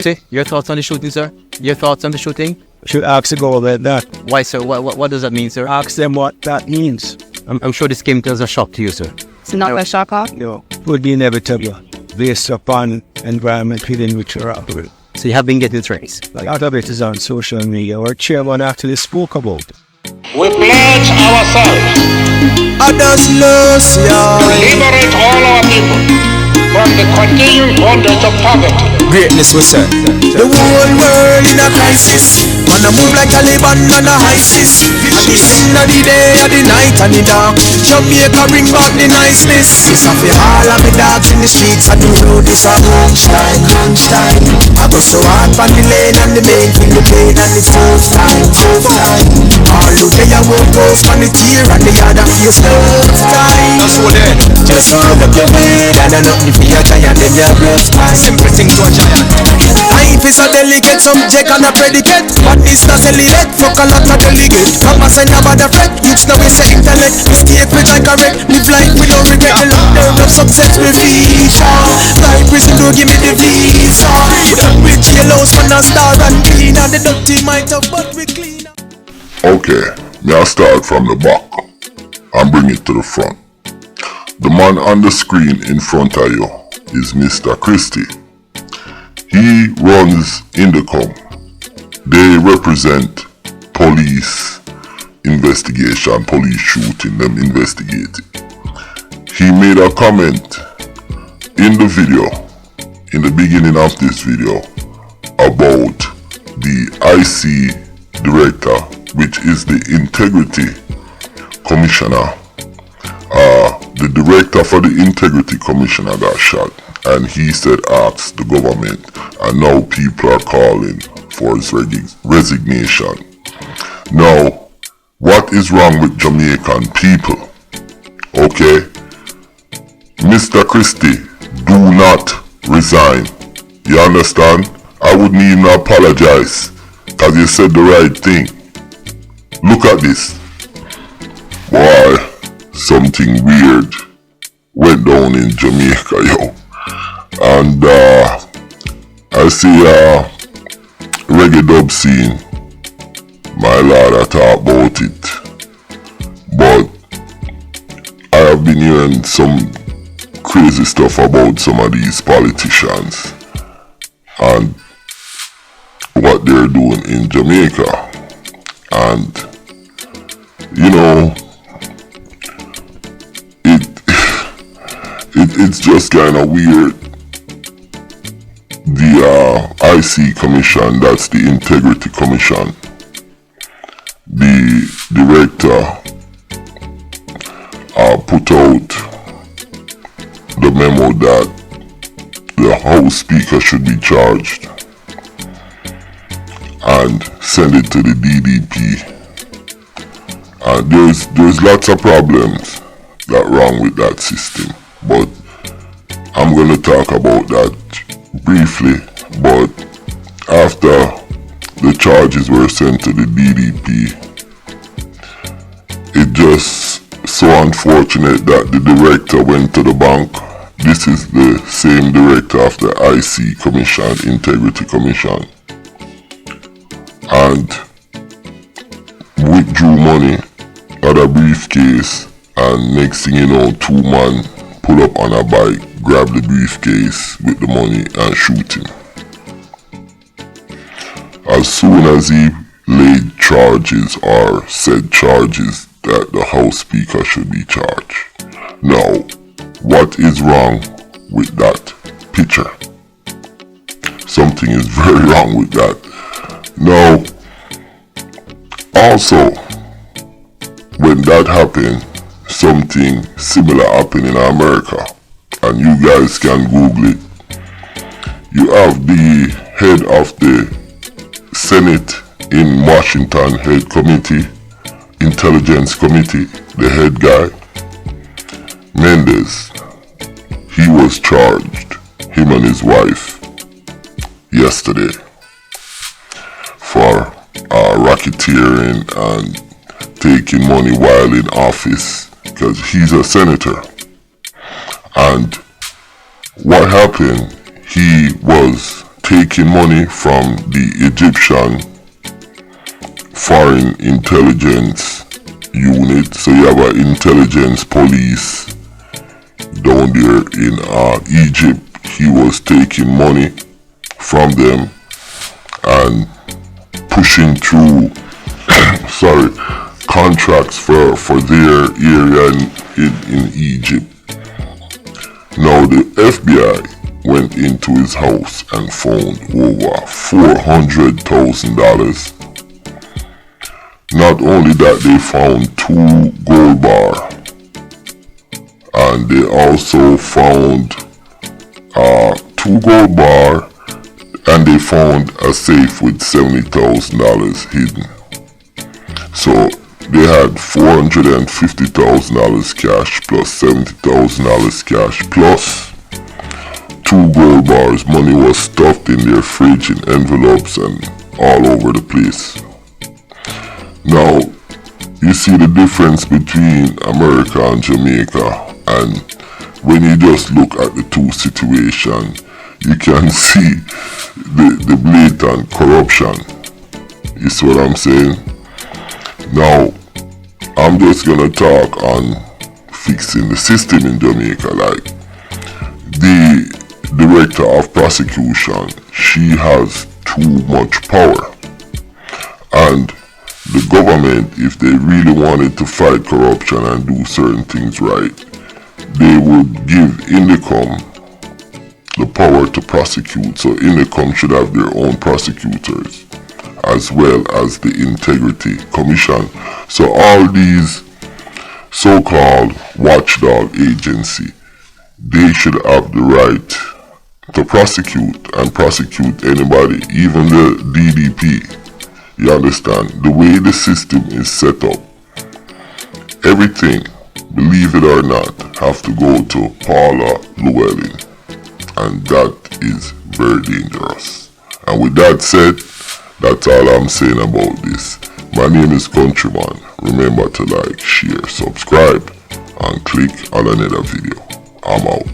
See, your thoughts on the shooting, sir? Your thoughts on the shooting? Should ask the government that. Why, sir? What does that mean, sir? Ask them what that means. I'm sure this came as a shock to you, sir. It's not a shock, huh? No, it would be inevitable based upon environment within which we're operating. So you have been getting threats. A lot of it is on social media. Our chairman actually spoke about it. We pledge ourselves to liberate all our people from the continuing bondage of poverty. Greatness was said. The whole world in a crisis. Man a move like Taliban on a ISIS. At the end of the day, at the night and the dark, Jamaica bring back the niceness. It's a for all of the dogs in the streets and the road is a crunch time, crunch time. I go so hard on the lane and the main feel the pain and it's tough time, tough time. All who say I won't go on the tear and the other face tough time. That's what then. Just hold up your head and I nothing for your giant then your breath time. Simple thing to a giant. Life is a delicate subject and a predicate. But this not elite, fuck a lot of delegate. Come and send about the fret. Youths now is the intellect. Mistake with like a wreck. Live life with no regret. The lockdown of success with visa. Life prison don't give me the visa. Done with jailhouse when I star and clean. And the dirty might have but we clean. Okay, may I start from the back and bring it to the front. The man on the screen in front of you is Mr. Christie. He runs Indicom. They represent police investigation, police shooting, them investigating. He made a comment in the video, in the beginning of this video, about the IC director, which is the integrity commissioner. The director for the integrity commissioner got shot, and he said ask the government, and now people are calling for his resignation. Now, what is wrong with Jamaican people? Okay, Mr. Christie, do not resign. You understand? I wouldn't even apologize, cause you said the right thing. Look at this. Boy, something weird went down in Jamaica, yo. And I see a reggae dub scene. My lord, I talk about it. But I have been hearing some crazy stuff about some of these politicians and what they're doing in Jamaica. And you know, it's just kind of weird. The IC Commission, that's the Integrity Commission, the director put out the memo that the House Speaker should be charged and send it to the DDP. There's lots of problems that wrong with that system, but I'm gonna talk about that briefly. But after the charges were sent to the DDP, it just so unfortunate that the director went to the bank. This is the same director of the IC Commission, Integrity Commission, and withdrew money out of a briefcase, and next thing you know, two men pull up on a bike, grab the briefcase with the money and shoot him. As soon as he laid charges or said charges that the House Speaker should be charged. Now, what is wrong with that picture? Something is very wrong with that. Now, also, when that happened, something similar happened in America, and you guys can Google it. You have the head of the Senate in Washington, head committee, Intelligence Committee, the head guy, Mendes. He was charged, him and his wife, yesterday for racketeering and taking money while in office, because he's a senator. And what happened, he was taking money from the Egyptian Foreign Intelligence Unit. So you have an intelligence police down there in Egypt. He was taking money from them and pushing through contracts for their area in Egypt. Now the FBI went into his house and found over $400,000. Not only that, they found 2 gold bars, and they also found 2 gold bars, and they found a safe with $70,000 hidden. So they had $450,000 cash plus $70,000 cash plus 2 gold bars. Money was stuffed in their fridge in envelopes and all over the place. Now, you see the difference between America and Jamaica, and when you just look at the two situations, you can see the blatant corruption. You see what I'm saying? Now, I'm just gonna talk on fixing the system in Jamaica. Like, the director of prosecution, she has too much power, and the government, if they really wanted to fight corruption and do certain things right, they would give INDECOM the power to prosecute. So INDECOM should have their own prosecutors as well as the Integrity Commission. So all these so-called watchdog agency, they should have the right to prosecute and prosecute anybody, even the DDP. You understand? The way the system is set up, everything, believe it or not, have to go to Paula Llewellyn, and that is very dangerous. And with that said, that's all I'm saying about this. My name is Countryman. Remember to like, share, subscribe, and click on another video. I'm out.